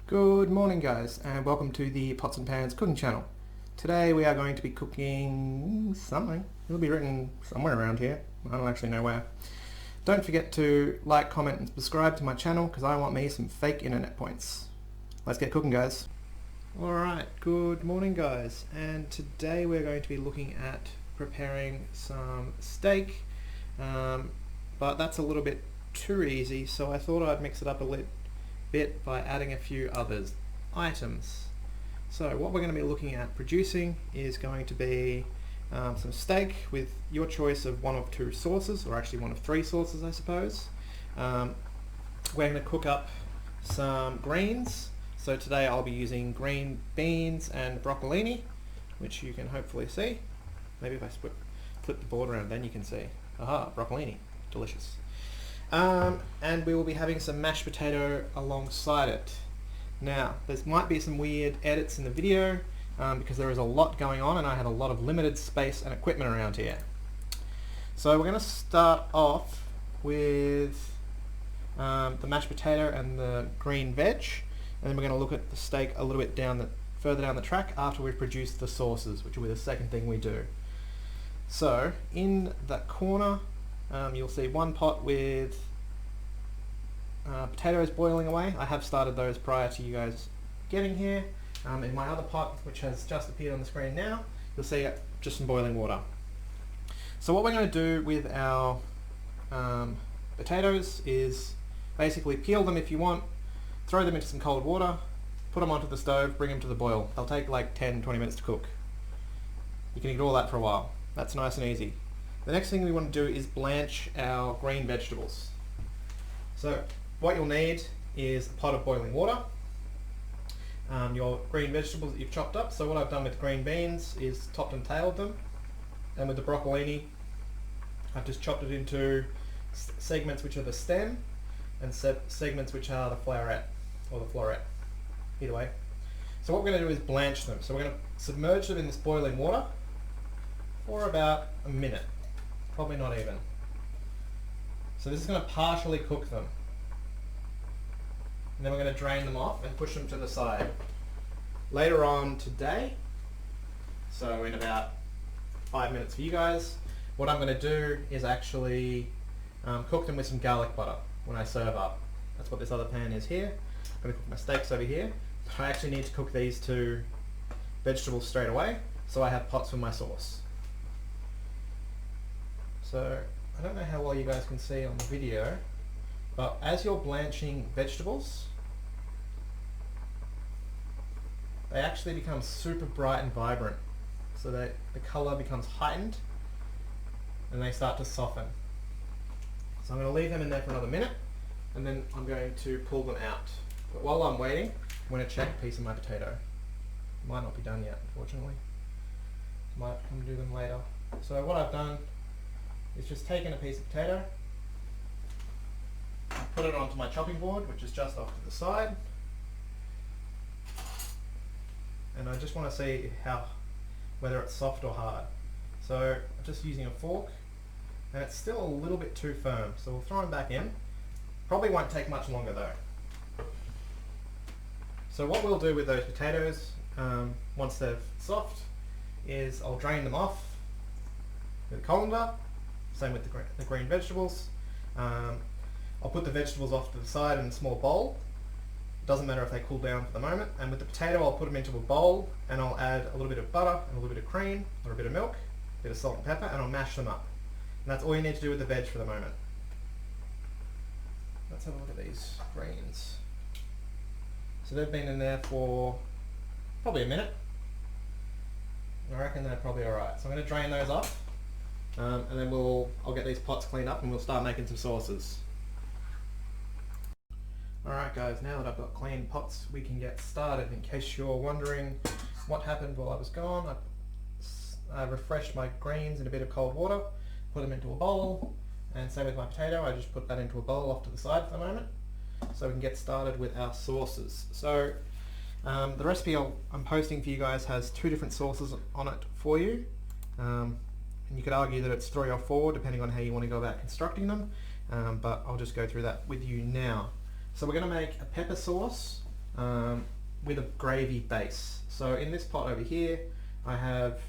Good morning guys, and welcome to the Pots and Pans cooking channel. Today we are going to be cooking something. It'll be written somewhere around here. I don't actually know where. Don't forget to like, comment and subscribe to my channel because I want me some fake internet points. Let's get cooking guys. Alright, good morning guys, and today we're going to be looking at preparing some steak, but that's a little bit too easy, so I thought I'd mix it up a little bit by adding a few other items. So what we're going to be looking at producing is going to be some steak with your choice of one of two sauces, or actually one of three sauces I suppose. We're going to cook up some greens. So today I'll be using green beans and broccolini, which you can hopefully see. Maybe if I flip the board around, then you can see. Aha, broccolini, delicious. And we will be having some mashed potato alongside it. Now, there might be some weird edits in the video because there is a lot going on and I have a lot of limited space and equipment around here. So we're going to start off with the mashed potato and the green veg, and then we're going to look at the steak a little bit further down the track after we've produced the sauces, which will be the second thing we do. So in that corner you'll see one pot with potatoes boiling away. I have started those prior to you guys getting here. In my other pot, which has just appeared on the screen now, you'll see just some boiling water. So what we're going to do with our potatoes is basically peel them if you want, throw them into some cold water, put them onto the stove, bring them to the boil. They'll take like 10-20 minutes to cook. You can ignore that for a while. That's nice and easy. The next thing we want to do is blanch our green vegetables. So what you'll need is a pot of boiling water, your green vegetables that you've chopped up. So what I've done with green beans is topped and tailed them, and with the broccolini I've just chopped it into segments which are the stem and segments which are the floret, or the floret, either way. So what we're going to do is blanch them. So we're going to submerge them in this boiling water for about a minute. Probably not even. So this is going to partially cook them. And then we're going to drain them off and push them to the side. Later on today, so in about 5 minutes for you guys, what I'm going to do is actually cook them with some garlic butter when I serve up. That's what this other pan is here. I'm going to cook my steaks over here. I actually need to cook these two vegetables straight away, so I have pots for my sauce. So I don't know how well you guys can see on the video, but as you're blanching vegetables, they actually become super bright and vibrant. So that the colour becomes heightened and they start to soften. So I'm going to leave them in there for another minute and then I'm going to pull them out. But while I'm waiting, I'm going to check a piece of my potato. Might not be done yet, unfortunately. Might come do them later. So what I've done is just taken a piece of potato, put it onto my chopping board, which is just off to the side, and I just want to see whether it's soft or hard. So I'm just using a fork, and it's still a little bit too firm, so we'll throw them back in. Probably won't take much longer though. So what we'll do with those potatoes, once they're soft, is I'll drain them off with a colander. Same with the green vegetables. I'll put the vegetables off to the side in a small bowl. Doesn't matter if they cool down for the moment. And with the potato, I'll put them into a bowl and I'll add a little bit of butter and a little bit of cream or a bit of milk, a bit of salt and pepper, and I'll mash them up. And that's all you need to do with the veg for the moment. Let's have a look at these greens. So they've been in there for probably a minute. I reckon they're probably alright. So I'm going to drain those off. And then I'll get these pots cleaned up and we'll start making some sauces. Alright guys, now that I've got clean pots, we can get started. In case you're wondering what happened while I was gone, I refreshed my greens in a bit of cold water, put them into a bowl, and same with my potato, I just put that into a bowl off to the side for the moment, so we can get started with our sauces. So the recipe I'm posting for you guys has two different sauces on it for you. And you could argue that it's 3 or 4 depending on how you want to go about constructing them, but I'll just go through that with you now. So we're going to make a pepper sauce with a gravy base. So in this pot over here, I have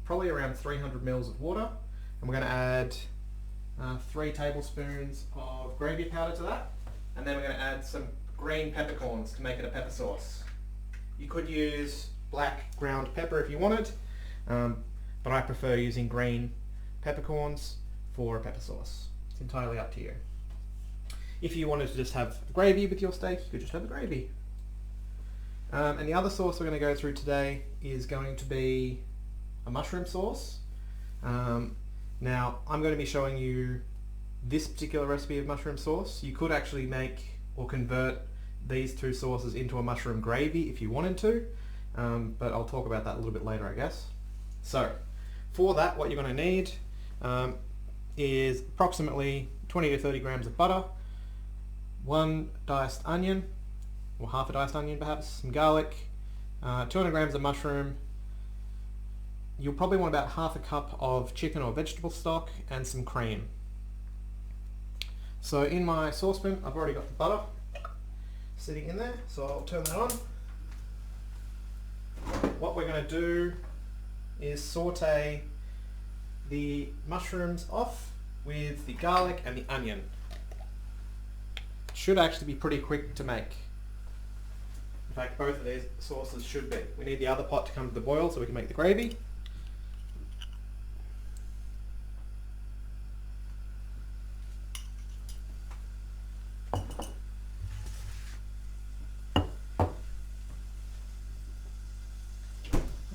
probably around 300 mils of water, and we're going to add 3 tablespoons of gravy powder to that, and then we're going to add some green peppercorns to make it a pepper sauce. You could use black ground pepper if you wanted, but I prefer using green peppercorns for a pepper sauce. It's entirely up to you. If you wanted to just have gravy with your steak, you could just have the gravy. And the other sauce we're going to go through today is going to be a mushroom sauce. Now, I'm going to be showing you this particular recipe of mushroom sauce. You could actually make or convert these 2 sauces into a mushroom gravy if you wanted to, but I'll talk about that a little bit later, I guess. So, for that, what you're going to need is approximately 20 to 30 grams of butter, 1 diced onion, or half a diced onion perhaps, some garlic, 200 grams of mushroom. You'll probably want about half a cup of chicken or vegetable stock and some cream. So in my saucepan, I've already got the butter sitting in there, so I'll turn that on. What we're going to do is saute the mushrooms off with the garlic and the onion. Should actually be pretty quick to make. In fact, both of these sauces should be. We need the other pot to come to the boil so we can make the gravy.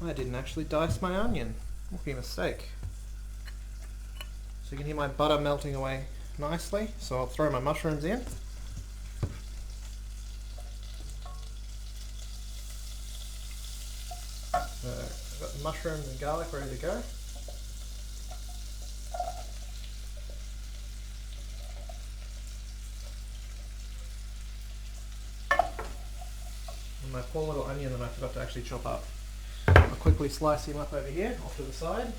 I didn't actually dice my onion. Rookie mistake. So you can hear my butter melting away nicely, so I'll throw my mushrooms in. So I've got the mushrooms and garlic ready to go. And my poor little onion that I forgot to actually chop up. I'll quickly slice him up over here, off to the side.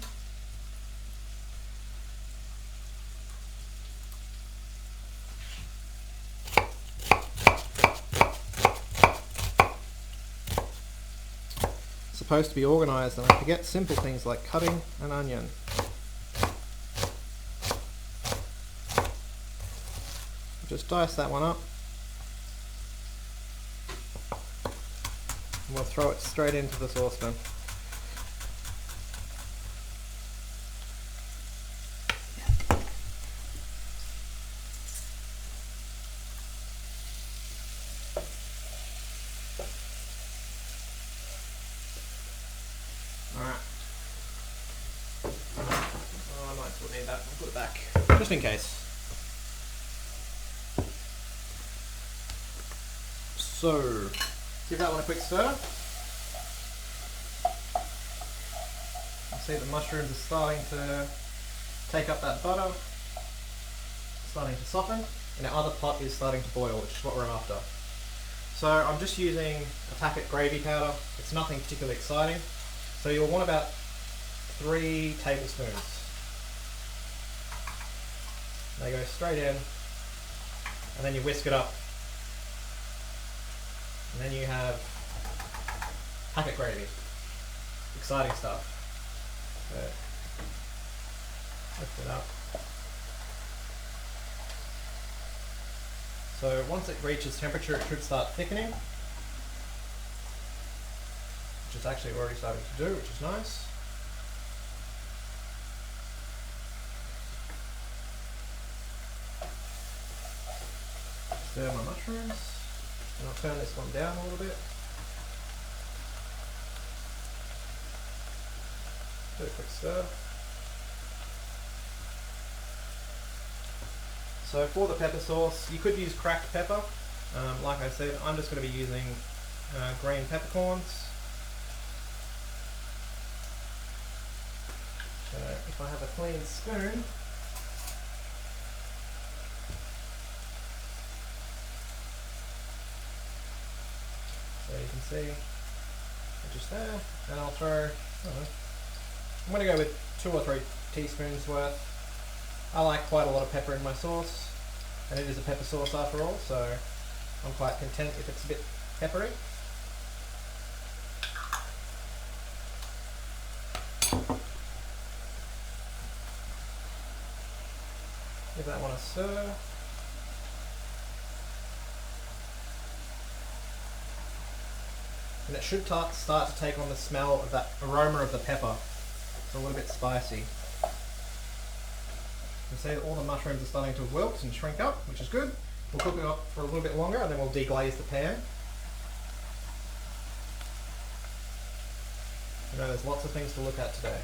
Supposed to be organised, and I forget simple things like cutting an onion. Just dice that one up. And we'll throw it straight into the saucepan. Alright. Oh, I might still need that. I'll put it back. Just in case. So, give that one a quick stir. See the mushrooms are starting to take up that butter, starting to soften, and our other pot is starting to boil, which is what we're after. So I'm just using a packet gravy powder. It's nothing particularly exciting. So you'll want about 3 tablespoons. They go straight in, and then you whisk it up. And then you have packet gravy. Exciting stuff. So, lift it up. So once it reaches temperature, it should start thickening, which it's actually already starting to do, which is nice. Stir my mushrooms, and I'll turn this one down a little bit. Do a quick stir. So for the pepper sauce, you could use cracked pepper. Like I said, I'm just going to be using green peppercorns. So if I have a clean spoon, so you can see just there, and I'll throw, I'm going to go with 2 or 3 teaspoons worth. I like quite a lot of pepper in my sauce, and it is a pepper sauce after all, so I'm quite content if it's a bit peppery. Give that one a stir. And it should start to take on the smell of that aroma of the pepper. It's a little bit spicy. You can see that all the mushrooms are starting to wilt and shrink up, which is good. We'll cook it up for a little bit longer and then we'll deglaze the pan. You know, there's lots of things to look at today.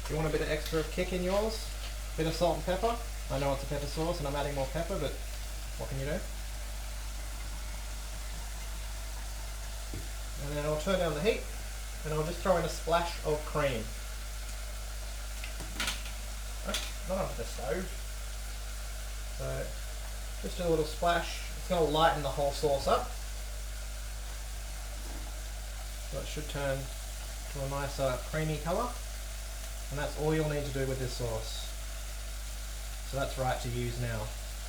If you want a bit of extra kick in yours, a bit of salt and pepper. I know it's a pepper sauce and I'm adding more pepper, but what can you do? And then I'll turn down the heat and I'll just throw in a splash of cream. Not onto the stove. So just a little splash. It's going to lighten the whole sauce up. So it should turn to a nicer creamy colour. And that's all you'll need to do with this sauce. So that's right to use now.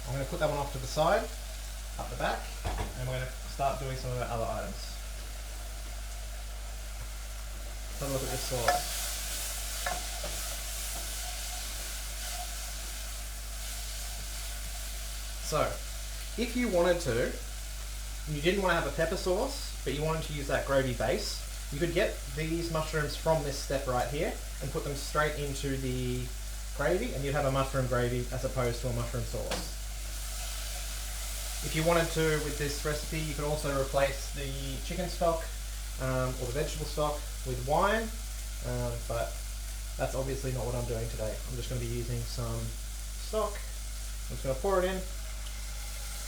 I'm going to put that one off to the side, up the back, and we're going to start doing some of our other items. Let's have a look at this sauce. So, if you wanted to, you didn't want to have a pepper sauce, but you wanted to use that gravy base, you could get these mushrooms from this step right here and put them straight into the gravy and you'd have a mushroom gravy as opposed to a mushroom sauce. If you wanted to, with this recipe, you could also replace the chicken stock or the vegetable stock with wine, but that's obviously not what I'm doing today. I'm just going to be using some stock. I'm just going to pour it in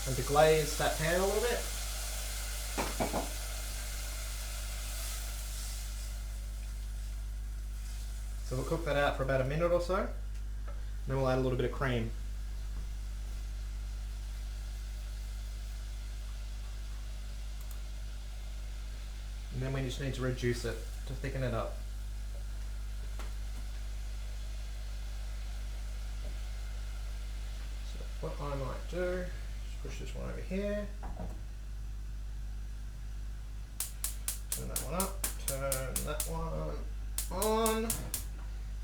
and to glaze that pan a little bit. So we'll cook that out for about a minute or so, and then we'll add a little bit of cream. And then we just need to reduce it to thicken it up. So what I might do is push this one over here, turn that one up, turn that one on.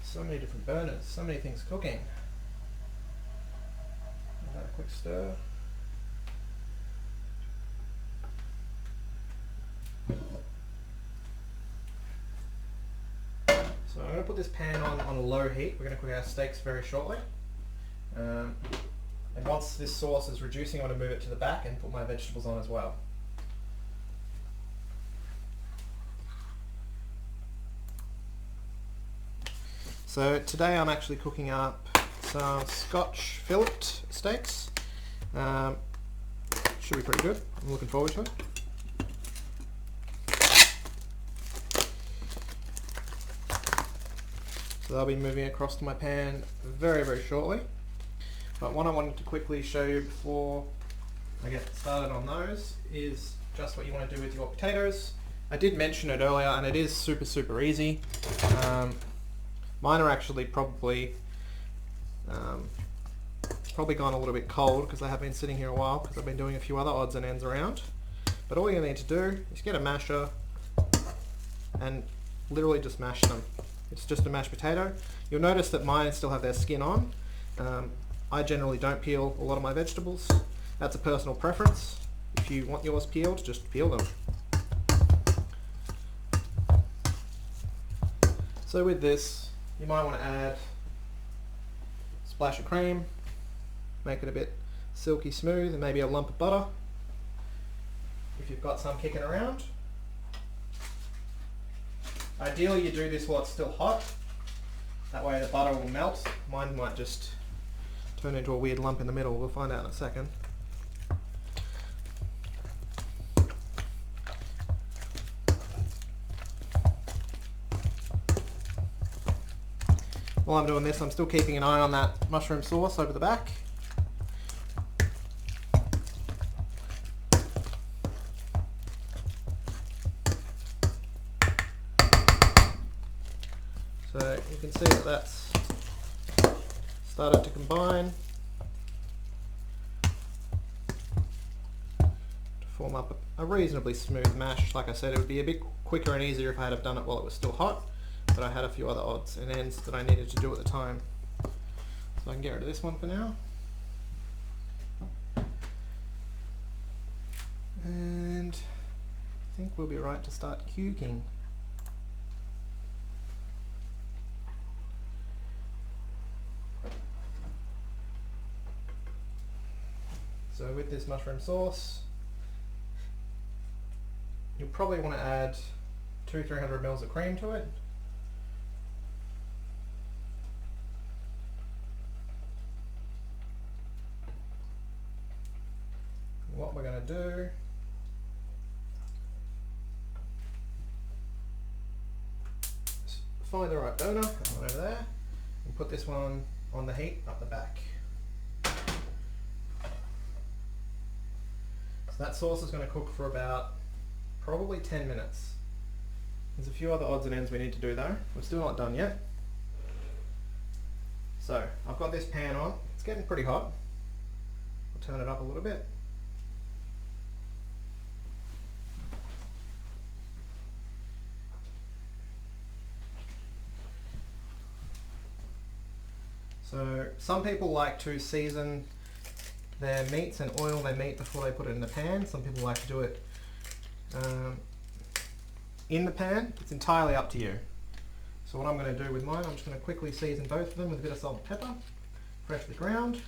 So many different burners, so many things cooking. Give that a quick stir. So I'm going to put this pan on a low heat. We're going to cook our steaks very shortly. And once this sauce is reducing, I'm going to move it to the back and put my vegetables on as well. So today I'm actually cooking up some Scotch fillet steaks. Should be pretty good. I'm looking forward to it. So they'll be moving across to my pan very, very shortly. But what I wanted to quickly show you before I get started on those is just what you want to do with your potatoes. I did mention it earlier and it is super, super easy. Mine are actually probably gone a little bit cold because they have been sitting here a while because I've been doing a few other odds and ends around. But all you need to do is get a masher and literally just mash them. It's just a mashed potato. You'll notice that mine still have their skin on. I generally don't peel a lot of my vegetables. That's a personal preference. If you want yours peeled, just peel them. So with this, you might want to add a splash of cream, make it a bit silky smooth, and maybe a lump of butter if you've got some kicking around. Ideally you do this while it's still hot, that way the butter will melt. Mine might just turn into a weird lump in the middle, we'll find out in a second. While I'm doing this, I'm still keeping an eye on that mushroom sauce over the back. So you can see that that's started to combine. form up a reasonably smooth mash. Like I said, it would be a bit quicker and easier if I had have done it while it was still hot, but I had a few other odds and ends that I needed to do at the time. So I can get rid of this one for now. And I think we'll be right to start cooking. So with this mushroom sauce, you'll probably want to add 200-300 ml of cream to it. What we're going to do is find the right burner, one over there, and put this one on the heat up the back. So that sauce is going to cook for about probably 10 minutes. There's a few other odds and ends we need to do though. We're still not done yet. So I've got this pan on. It's getting pretty hot. I'll turn it up a little bit. So some people like to season their meats and oil their meat before they put it in the pan. Some people like to do it in the pan. It's entirely up to you. So what I'm going to do with mine, I'm just going to quickly season both of them with a bit of salt and pepper, freshly ground.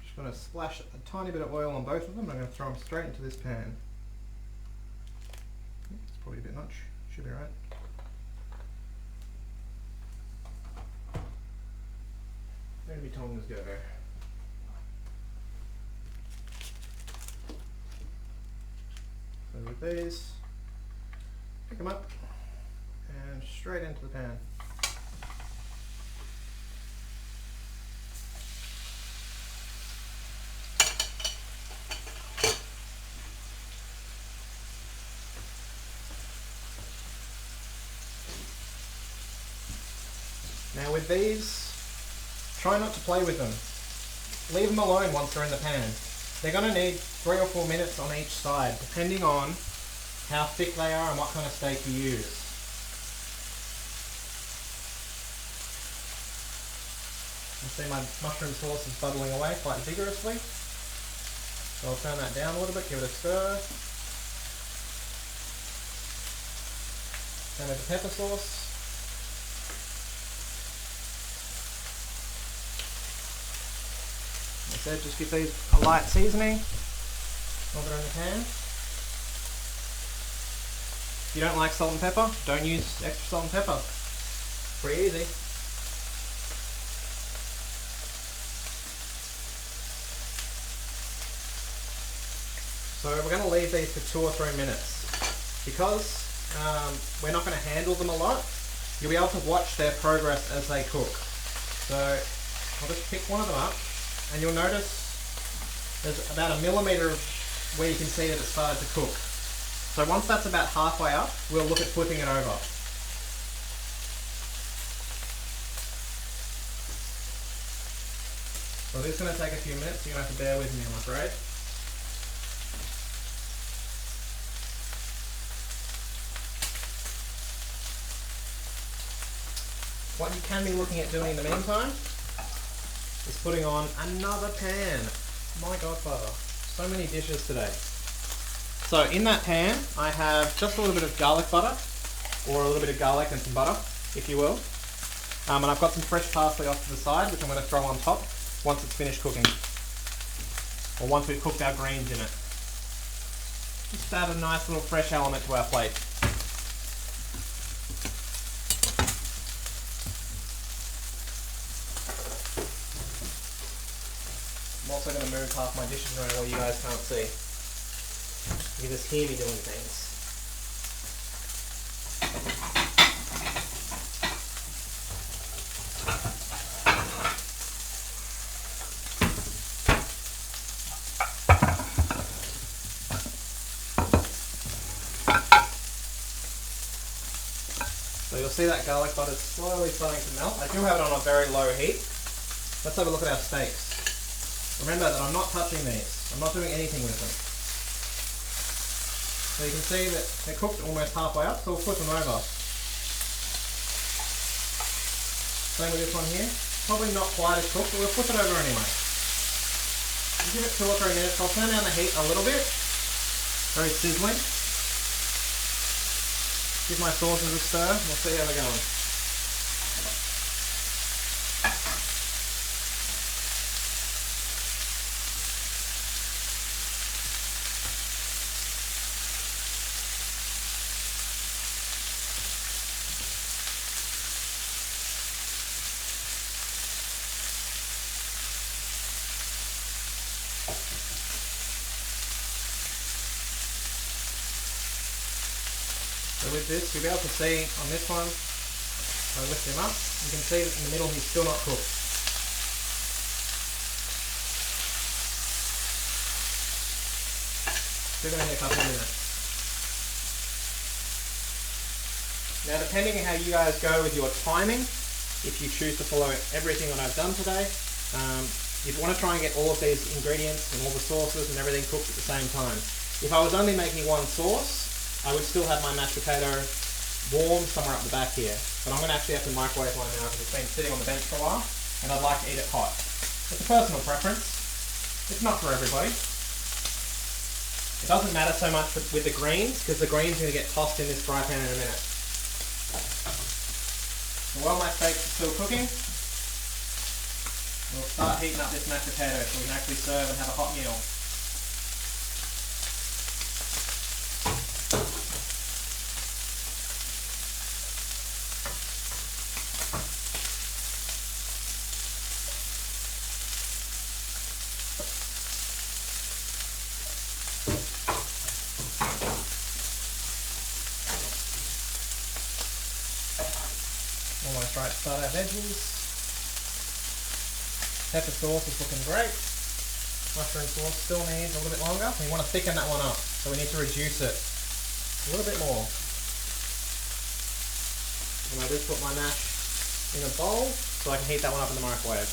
Just going to splash a tiny bit of oil on both of them. I'm going to throw them straight into this pan. It's probably a bit much. Should be right. Where do my tongs go? So with these, pick them up and straight into the pan. Now with these, try not to play with them. Leave them alone once they're in the pan. They're going to need 3 or 4 minutes on each side, depending on how thick they are and what kind of steak you use. You see my mushroom sauce is bubbling away quite vigorously. So I'll turn that down a little bit, give it a stir. Then with the pepper sauce. Like I said, just give these a light seasoning while they're in the pan. If you don't like salt and pepper, don't use extra salt and pepper. Pretty easy. So we're going to leave these for 2 or 3 minutes. Because we're not going to handle them a lot, you'll be able to watch their progress as they cook. So I'll just pick one of them up. And you'll notice there's about 1 millimeter where you can see that it started to cook. So once that's about halfway up, we'll look at flipping it over. So this is going to take a few minutes, so you're going to have to bear with me, I'm afraid. What you can be looking at doing in the meantime is putting on another pan. My godfather, so many dishes today. So in that pan, I have just a little bit of garlic butter, or a little bit of garlic and some butter, if you will. And I've got some fresh parsley off to the side, which I'm going to throw on top once it's finished cooking. Or once we've cooked our greens in it. Just add a nice little fresh element to our plate. I'm also going to move half my dishes around while you guys can't see. You can just hear me doing things. So you'll see that garlic butter slowly starting to melt. I do have it on a very low heat. let's have a look at our steaks. Remember that I'm not touching these. I'm not doing anything with them. So you can see that they're cooked almost halfway up, so we'll flip them over. Same with this one here. Probably not quite as cooked, but we'll flip it over anyway. We'll give it 2 or 3 minutes. I'll turn down the heat a little bit. Very sizzling. Give my sauces a stir. We'll see how they're going. So with this, you'll be able to see on this one, I lift him up, you can see that in the middle he's still not cooked. Still going to need a couple of minutes. Now depending on how you guys go with your timing, if you choose to follow everything that I've done today, you want to try and get all of these ingredients and all the sauces and everything cooked at the same time. If I was only making one sauce, I would still have my mashed potato warm somewhere up the back here. But I'm going to actually have to microwave mine now because it's been sitting on the bench for a while and I'd like to eat it hot. It's a personal preference. It's not for everybody. It doesn't matter so much with the greens because the greens are going to get tossed in this fry pan in a minute. So while my steaks are still cooking, we'll start heating up this mashed potato so we can actually serve and have a hot meal. Almost right to start our veggies. Pepper sauce is looking great. Mushroom sauce still needs a little bit longer. We want to thicken that one up, so we need to reduce it a little bit more. And I just put my mash in a bowl so I can heat that one up in the microwave.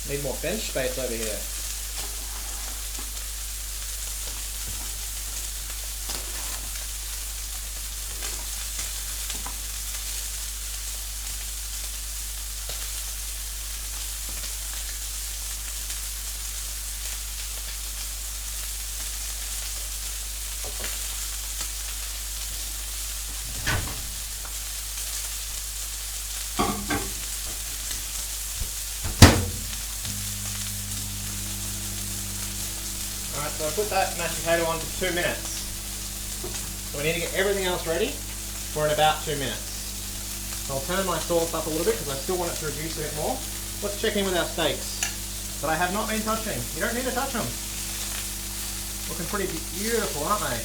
Need more bench space over here. Alright, so I put that mashed potato on for 2 minutes. So we need to get everything else ready for in about 2 minutes. So I'll turn my sauce up a little bit because I still want it to reduce a bit more. Let's check in with our steaks that I have not been touching. You don't need to touch them. Looking pretty beautiful, aren't they?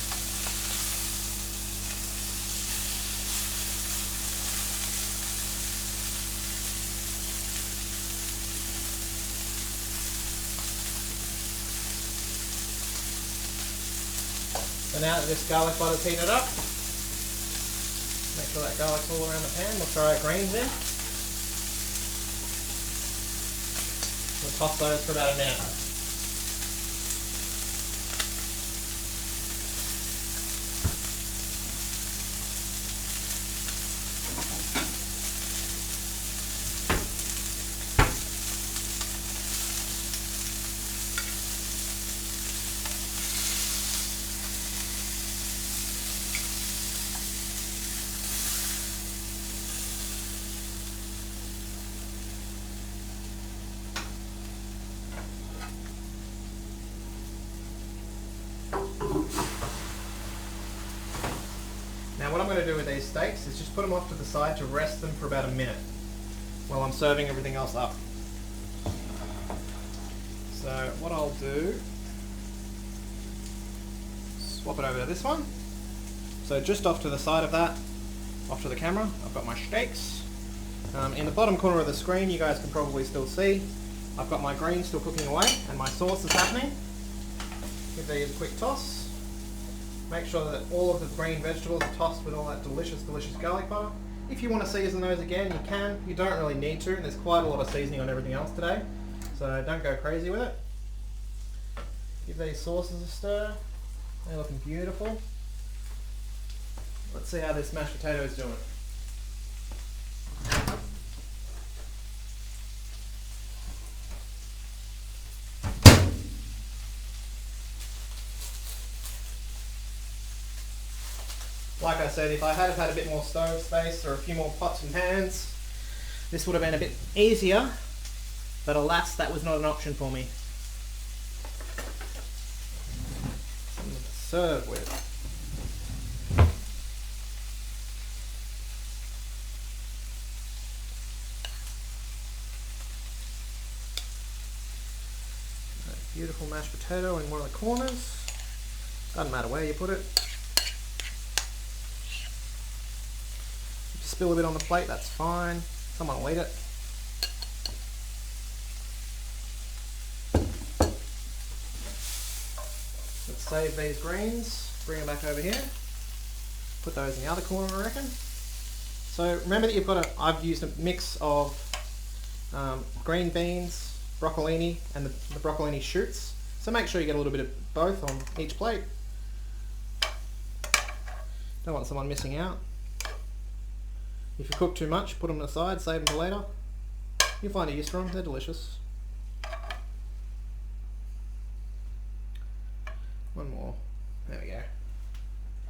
So now that this garlic butter's heated up, make sure that garlic's all around the pan. We'll throw our greens in. We'll toss those for about a minute. Now what I'm going to do with these steaks is just put them off to the side to rest them for about a minute while I'm serving everything else up. So what I'll do, swap it over to this one. So just off to the side of that, off to the camera, I've got my steaks. In the bottom corner of the screen you guys can probably still see I've got my greens still cooking away and my sauce is happening. Give these a quick toss. Make sure that all of the green vegetables are tossed with all that delicious, delicious garlic butter. If you want to season those again, you can. You don't really need to, and there's quite a lot of seasoning on everything else today, so don't go crazy with it. Give these sauces a stir. They're looking beautiful. Let's see how this mashed potato is doing. Like I said, if I had had a bit more stove space or a few more pots and pans, this would have been a bit easier, but alas, that was not an option for me. Something to serve with. A beautiful mashed potato in one of the corners. Doesn't matter where you put it. Spill a bit on the plate, that's fine. Someone will eat it. Let's save these greens, bring them back over here. Put those in the other corner, I reckon. So remember that you've got I've used a mix of green beans, broccolini, and the broccolini shoots. So make sure you get a little bit of both on each plate. Don't want someone missing out. If you cook too much, put them aside, save them for later. You'll find a use for them, they're delicious. One more. There we go.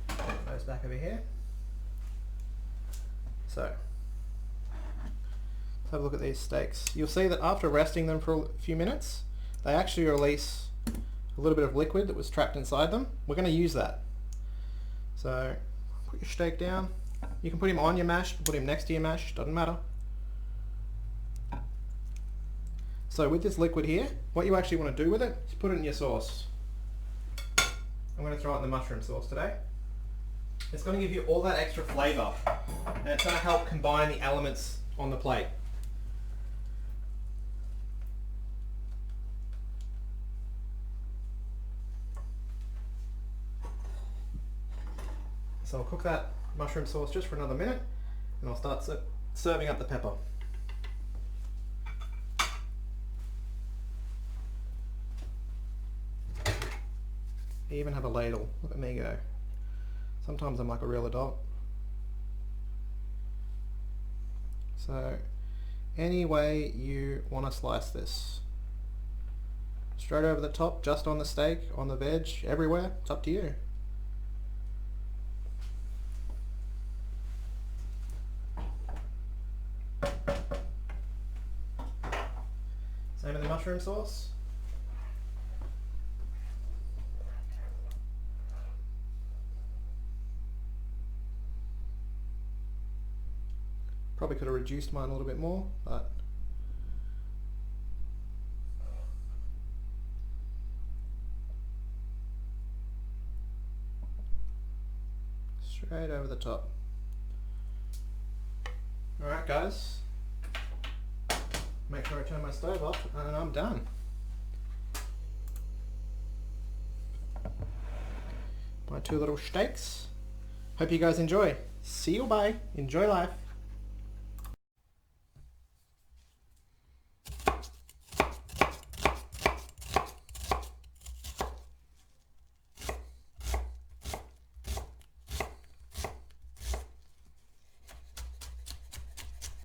Put those back over here. So, let's have a look at these steaks. You'll see that after resting them for a few minutes, they actually release a little bit of liquid that was trapped inside them. We're going to use that. So, put your steak down. You can put him on your mash, put him next to your mash, doesn't matter. So with this liquid here, what you actually want to do with it is put it in your sauce. I'm going to throw it in the mushroom sauce today. It's going to give you all that extra flavour, and it's going to help combine the elements on the plate. So I'll cook that mushroom sauce just for another minute, and I'll start serving up the pepper. I even have a ladle. Look at me go. Sometimes I'm like a real adult. So any way you want to slice this. Straight over the top, just on the steak, on the veg, everywhere. It's up to you. Same with the mushroom sauce. Probably could have reduced mine a little bit more, but straight over the top. Alright guys, make sure I turn my stove off and I'm done. My two little steaks. Hope you guys enjoy. See you, bye. Enjoy life.